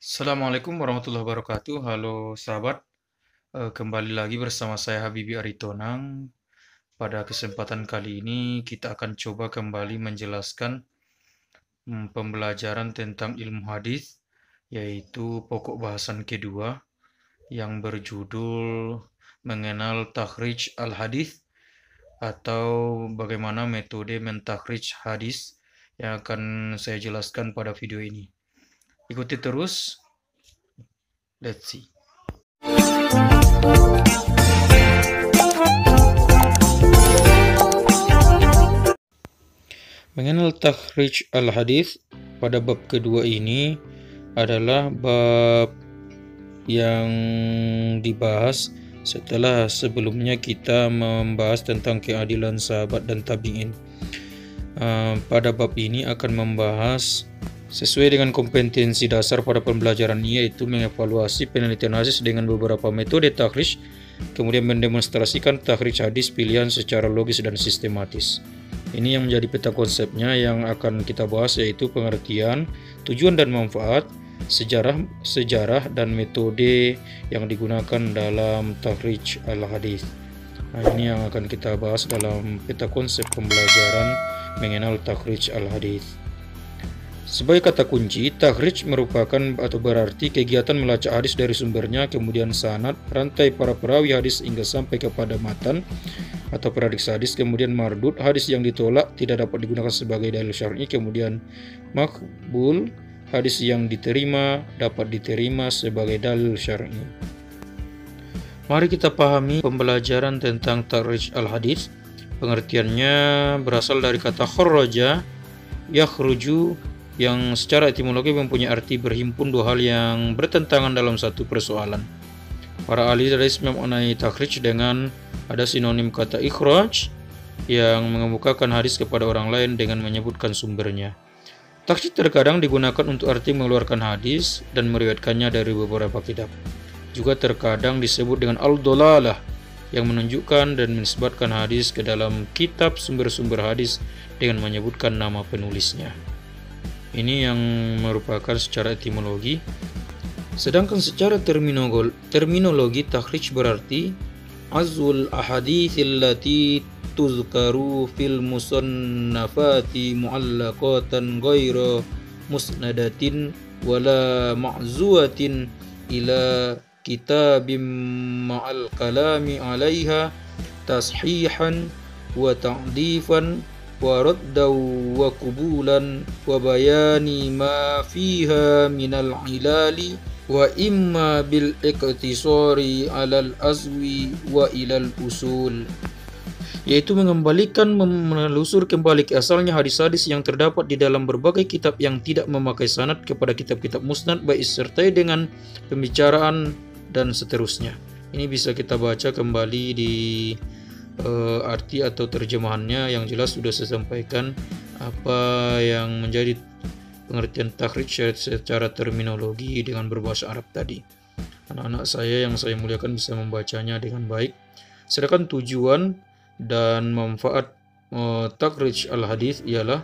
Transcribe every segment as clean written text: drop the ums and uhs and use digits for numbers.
Assalamualaikum warahmatullahi wabarakatuh. Halo sahabat, kembali lagi bersama saya Habibi Aritonang. Pada kesempatan kali ini kita akan coba kembali menjelaskan pembelajaran tentang ilmu hadis, yaitu pokok bahasan kedua yang berjudul mengenal takhrij al-hadis atau bagaimana metode mentakhrij hadis yang akan saya jelaskan pada video ini. Ikuti terus. Let's see. Mengenal takhrij al-hadis pada bab kedua ini adalah bab yang dibahas setelah sebelumnya kita membahas tentang keadilan sahabat dan tabi'in. Pada bab ini akan membahas sesuai dengan kompetensi dasar pada pembelajaran ini, yaitu mengevaluasi penelitian hadis dengan beberapa metode takhrij, kemudian mendemonstrasikan takhrij hadis pilihan secara logis dan sistematis. Ini yang menjadi peta konsepnya yang akan kita bahas, yaitu pengertian, tujuan dan manfaat, sejarah dan metode yang digunakan dalam takhrij al-hadis. Nah, ini yang akan kita bahas dalam peta konsep pembelajaran mengenal takhrij al-hadis. Sebagai kata kunci, takhrij merupakan atau berarti kegiatan melacak hadis dari sumbernya, kemudian sanad, rantai para perawi hadis hingga sampai kepada matan atau peradiksi hadis, kemudian mardud, hadis yang ditolak tidak dapat digunakan sebagai dalil syar'i, kemudian makbul, hadis yang diterima dapat diterima sebagai dalil syar'i. Mari kita pahami pembelajaran tentang takhrij al-hadis. Pengertiannya berasal dari kata kharraja, yakhruju, yang secara etimologi mempunyai arti berhimpun dua hal yang bertentangan dalam satu persoalan. Para ahli hadis memaknai takhrij dengan ada sinonim kata ikhraj yang mengemukakan hadis kepada orang lain dengan menyebutkan sumbernya. Takhrij terkadang digunakan untuk arti mengeluarkan hadis dan meriwayatkannya dari beberapa kitab. Juga terkadang disebut dengan al-dolalah yang menunjukkan dan menisbatkan hadis ke dalam kitab sumber-sumber hadis dengan menyebutkan nama penulisnya. Ini yang merupakan secara etimologi. Sedangkan secara terminologi takhrij berarti azul ahaditsil lati tuzkaru fil musannafati muallaqatan ghairu musnadatin wala ma'zuwatin ila kitabim ma'al kalami 'alaiha tashihan wa ta'difan wa raddaw wa qubulan wa bayani ma fiha minal ilali wa imma bil iktisari alal azwi wa ilal usul, yaitu mengembalikan, menelusur kembali ke asalnya hadis-hadis yang terdapat di dalam berbagai kitab yang tidak memakai sanad kepada kitab-kitab musnad, baik disertai dengan pembicaraan dan seterusnya. Ini bisa kita baca kembali di arti atau terjemahannya, yang jelas sudah saya sampaikan apa yang menjadi pengertian takhrij secara terminologi dengan berbahasa Arab tadi. Anak-anak saya yang saya muliakan bisa membacanya dengan baik. Sedangkan tujuan dan manfaat takhrij al-hadis ialah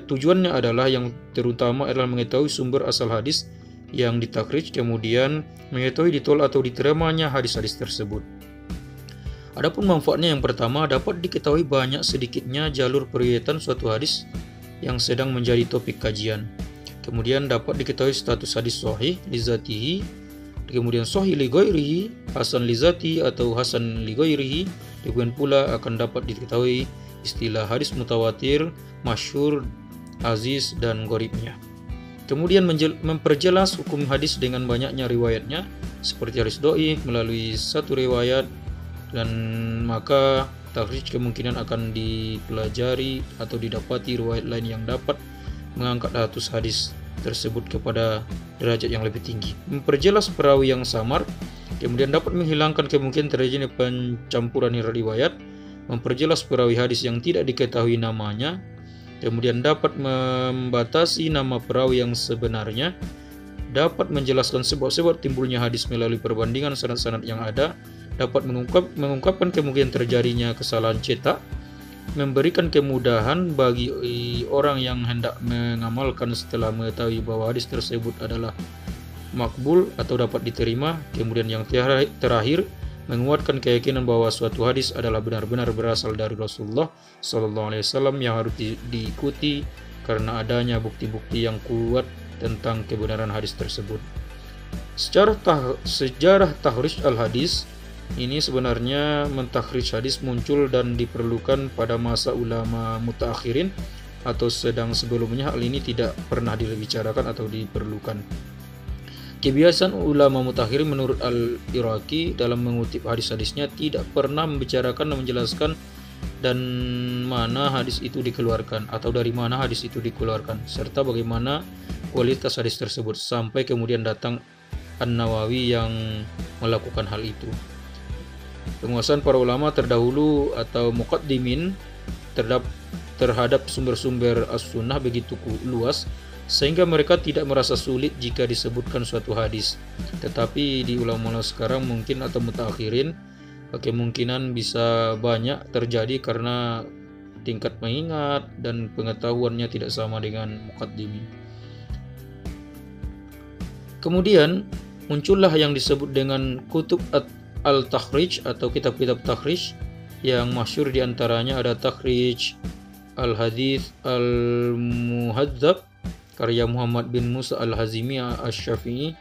tujuannya adalah yang terutama adalah mengetahui sumber asal hadis yang ditakhrij, kemudian mengetahui ditolak atau diterimanya hadis-hadis tersebut. Adapun manfaatnya yang pertama, dapat diketahui banyak sedikitnya jalur periwayatan suatu hadis yang sedang menjadi topik kajian. Kemudian dapat diketahui status hadis sahih li zatihi, kemudian sahih li ghairihi, hasan li zati atau hasan li ghairihi. Kemudian pula akan dapat diketahui istilah hadis mutawatir, masyhur, aziz dan gharibnya. Kemudian memperjelas hukum hadis dengan banyaknya riwayatnya, seperti hadis dhaif melalui satu riwayat, dan maka takhrij kemungkinan akan dipelajari atau didapati riwayat lain yang dapat mengangkat status hadis tersebut kepada derajat yang lebih tinggi. Memperjelas perawi yang samar, kemudian dapat menghilangkan kemungkinan terjadinya pencampuran riwayat. Memperjelas perawi hadis yang tidak diketahui namanya, kemudian dapat membatasi nama perawi yang sebenarnya, dapat menjelaskan sebab-sebab timbulnya hadis melalui perbandingan sanad-sanad yang ada, dapat mengungkapkan kemungkinan terjadinya kesalahan cetak, memberikan kemudahan bagi orang yang hendak mengamalkan setelah mengetahui bahwa hadis tersebut adalah makbul atau dapat diterima. Kemudian yang terakhir, menguatkan keyakinan bahwa suatu hadis adalah benar-benar berasal dari Rasulullah SAW yang harus diikuti karena adanya bukti-bukti yang kuat tentang kebenaran hadis tersebut. Sejarah takhrij al-hadis ini sebenarnya mentakhrij hadis muncul dan diperlukan pada masa ulama mutaakhirin atau sedang sebelumnya hal ini tidak pernah dibicarakan atau diperlukan. Kebiasaan ulama mutaakhirin menurut Al-Iraqi dalam mengutip hadis-hadisnya tidak pernah membicarakan dan menjelaskan dan mana hadis itu dikeluarkan atau dari mana hadis itu dikeluarkan serta bagaimana kualitas hadis tersebut sampai kemudian datang An-Nawawi yang melakukan hal itu. Penguasaan para ulama terdahulu atau muqaddimin terhadap sumber-sumber as-sunnah begitu luas sehingga mereka tidak merasa sulit jika disebutkan suatu hadis. Tetapi di ulama sekarang mungkin atau mutaakhirin kemungkinan bisa banyak terjadi karena tingkat mengingat dan pengetahuannya tidak sama dengan muqaddimin. Kemudian muncullah yang disebut dengan kutub al-takhrij atau kitab-kitab takhrij yang masyhur diantaranya ada Takhrij al-Hadits al-Muhadzab karya Muhammad bin Musa al-Hazimi asy-Syafi'i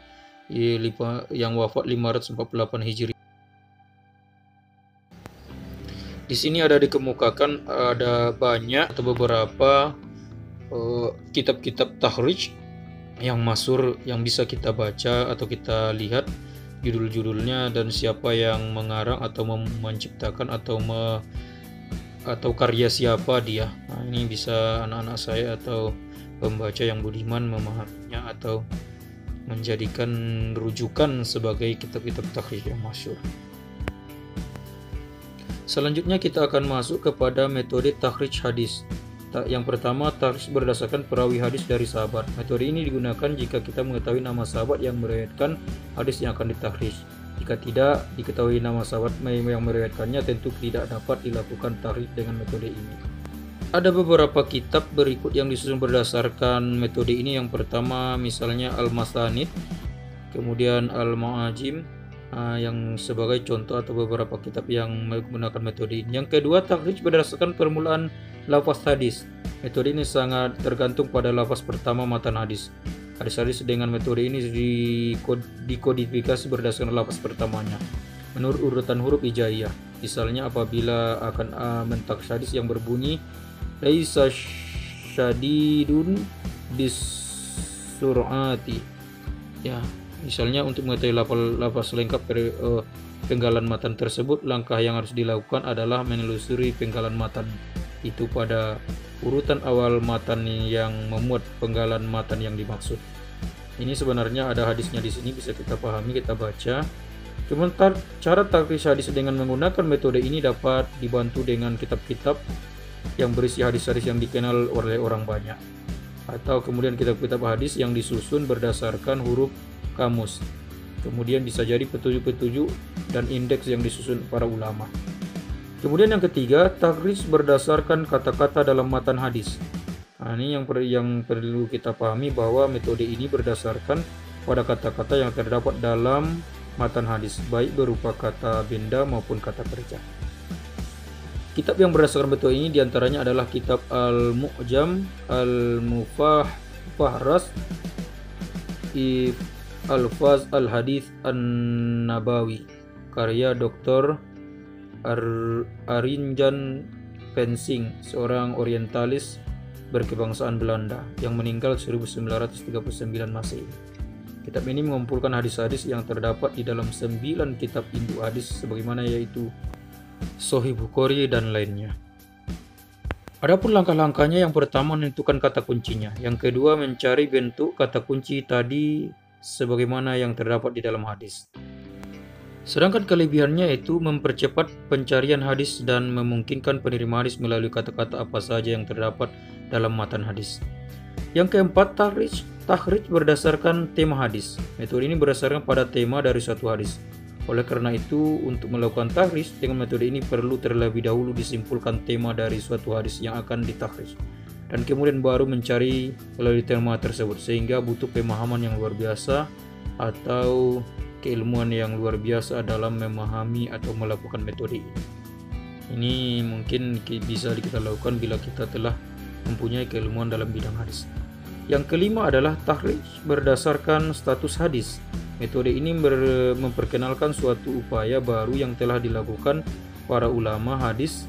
yang wafat 548 Hijri. Di sini ada dikemukakan ada banyak atau beberapa kitab-kitab takhrij yang masyhur yang bisa kita baca atau kita lihat judul-judulnya dan siapa yang mengarang atau menciptakan atau karya siapa dia. Nah, ini bisa anak-anak saya atau pembaca yang budiman memahaminya atau menjadikan rujukan sebagai kitab-kitab takhrij yang masyhur. Selanjutnya kita akan masuk kepada metode takhrij hadis. Yang pertama, takhrij berdasarkan perawi hadis dari sahabat. Metode ini digunakan jika kita mengetahui nama sahabat yang meriwayatkan hadis yang akan ditakhrij. Jika tidak diketahui nama sahabat yang meriwayatkannya, tentu tidak dapat dilakukan takhrij dengan metode ini. Ada beberapa kitab berikut yang disusun berdasarkan metode ini. Yang pertama misalnya Al-Masanid, kemudian Al-Ma'ajim, yang sebagai contoh atau beberapa kitab yang menggunakan metode ini. Yang kedua, takhrij berdasarkan permulaan lafaz hadis. Metode ini sangat tergantung pada lafaz pertama matan hadis. Hadis-hadis dengan metode ini dikodifikasi berdasarkan lafaz pertamanya menurut urutan huruf hijaiyah. Misalnya apabila akan mentakhrij hadis yang berbunyi laisa syadidun bisur'ati. Ya, misalnya untuk mengetahui lafaz lengkap penggalan matan tersebut, langkah yang harus dilakukan adalah menelusuri penggalan matan itu pada urutan awal matan yang memuat penggalan matan yang dimaksud. Ini sebenarnya ada hadisnya di sini, bisa kita pahami, kita baca. Sementara cara takhrij hadis dengan menggunakan metode ini dapat dibantu dengan kitab-kitab yang berisi hadis-hadis yang dikenal oleh orang banyak, atau kemudian kitab-kitab hadis yang disusun berdasarkan huruf kamus. Kemudian bisa jadi petunjuk-petunjuk dan indeks yang disusun para ulama. Kemudian yang ketiga, takhrij berdasarkan kata-kata dalam matan hadis. Nah, ini yang perlu kita pahami bahwa metode ini berdasarkan pada kata-kata yang terdapat dalam matan hadis, baik berupa kata benda maupun kata kerja. Kitab yang berdasarkan metode ini diantaranya adalah kitab Al-Mu'jam Al-Mufahras Al-Faz Al-Hadits An-Nabawi karya Dr. Arinjan Pensing, seorang orientalis berkebangsaan Belanda yang meninggal 1939 Masehi. Kitab ini mengumpulkan hadis-hadis yang terdapat di dalam 9 kitab induk hadis sebagaimana yaitu Sahih Bukhari dan lainnya. Adapun langkah-langkahnya, yang pertama menentukan kata kuncinya, yang kedua mencari bentuk kata kunci tadi sebagaimana yang terdapat di dalam hadis. Sedangkan kelebihannya itu mempercepat pencarian hadis dan memungkinkan penerima hadis melalui kata-kata apa saja yang terdapat dalam matan hadis. Yang keempat, takhrij berdasarkan tema hadis. Metode ini berdasarkan pada tema dari suatu hadis. Oleh karena itu, untuk melakukan takhrij dengan metode ini perlu terlebih dahulu disimpulkan tema dari suatu hadis yang akan ditakhrij, dan kemudian baru mencari melalui tema tersebut, sehingga butuh pemahaman yang luar biasa atau keilmuan yang luar biasa dalam memahami atau melakukan metode ini. Ini mungkin bisa kita lakukan bila kita telah mempunyai keilmuan dalam bidang hadis. Yang kelima adalah takhrij berdasarkan status hadis. Metode ini memperkenalkan suatu upaya baru yang telah dilakukan para ulama hadis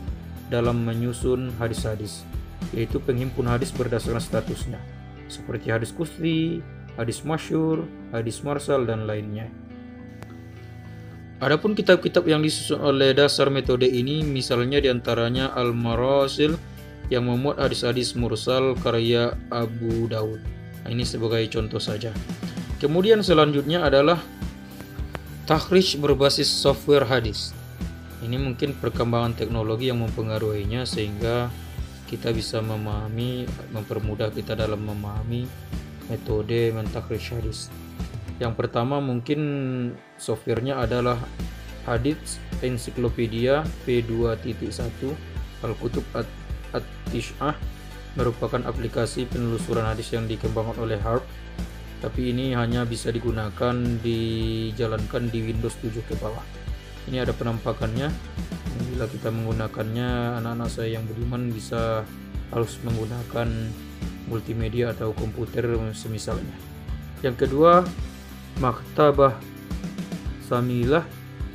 dalam menyusun hadis-hadis, yaitu penghimpun hadis berdasarkan statusnya, seperti hadis qudsi, hadis masyhur, hadis mursal, dan lainnya. Adapun kitab-kitab yang disusun oleh dasar metode ini, misalnya diantaranya Al-Marasil yang memuat hadis-hadis mursal karya Abu Daud. Nah, ini sebagai contoh saja. Kemudian selanjutnya adalah takhrij berbasis software hadis. Ini mungkin perkembangan teknologi yang mempengaruhinya sehingga kita bisa mempermudah kita dalam memahami metode mentakhrij hadis. Yang pertama mungkin softwarenya adalah Hadits Encyclopedia V2.1 Al-Kutub At-Tish'ah, merupakan aplikasi penelusuran hadis yang dikembangkan oleh Harp, tapi ini hanya bisa dijalankan di Windows 7 ke bawah. Ini ada penampakannya. Bila kita menggunakannya, anak-anak saya yang budiman harus menggunakan multimedia atau komputer semisalnya. Yang kedua, Maktabah Samilah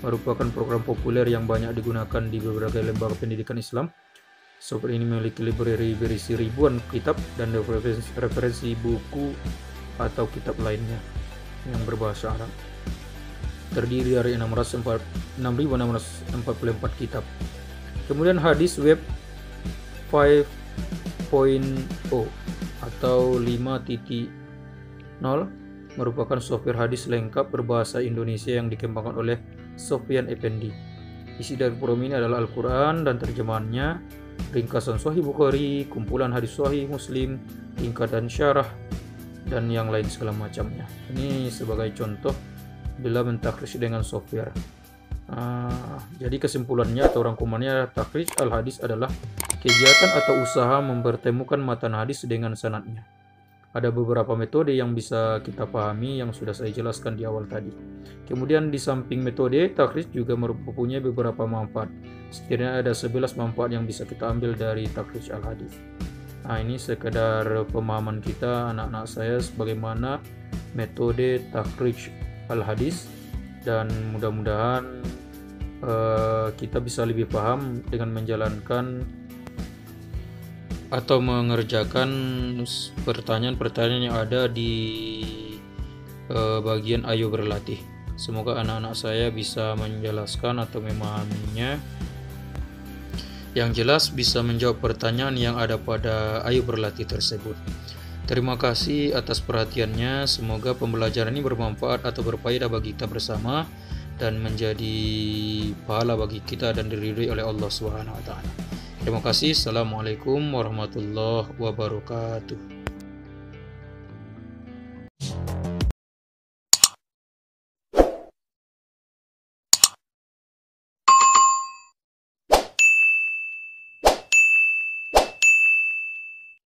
merupakan program populer yang banyak digunakan di beberapa lembaga pendidikan Islam. Software ini memiliki library berisi ribuan kitab dan referensi buku atau kitab lainnya yang berbahasa Arab. Terdiri dari 6.644 kitab. Kemudian hadis web 5.0 atau 5.0 merupakan software hadis lengkap berbahasa Indonesia yang dikembangkan oleh Sofyan Effendi. Isi dari program ini adalah Al-Quran dan terjemahannya, ringkasan Sahih Bukhari, kumpulan hadis Sahih Muslim, ringkasan syarah, dan yang lain segala macamnya. Ini sebagai contoh bila mentakhrij dengan software. Jadi kesimpulannya atau rangkumannya, takhrij al-hadis adalah kegiatan atau usaha mempertemukan matan hadis dengan sanadnya. Ada beberapa metode yang bisa kita pahami yang sudah saya jelaskan di awal tadi. Kemudian di samping metode, takhrij juga mempunyai beberapa manfaat. Setidaknya ada 11 manfaat yang bisa kita ambil dari takhrij al-hadis. Nah, ini sekedar pemahaman kita anak-anak saya sebagaimana metode takhrij al-hadis, dan mudah-mudahan kita bisa lebih paham dengan menjalankan atau mengerjakan pertanyaan-pertanyaan yang ada di bagian Ayo Berlatih. Semoga anak-anak saya bisa menjelaskan atau memahaminya. Yang jelas bisa menjawab pertanyaan yang ada pada Ayo Berlatih tersebut. Terima kasih atas perhatiannya. Semoga pembelajaran ini bermanfaat atau berfaedah bagi kita bersama dan menjadi pahala bagi kita dan diridhoi oleh Allah Subhanahu wa taala. Terima kasih. Assalamualaikum warahmatullahi wabarakatuh.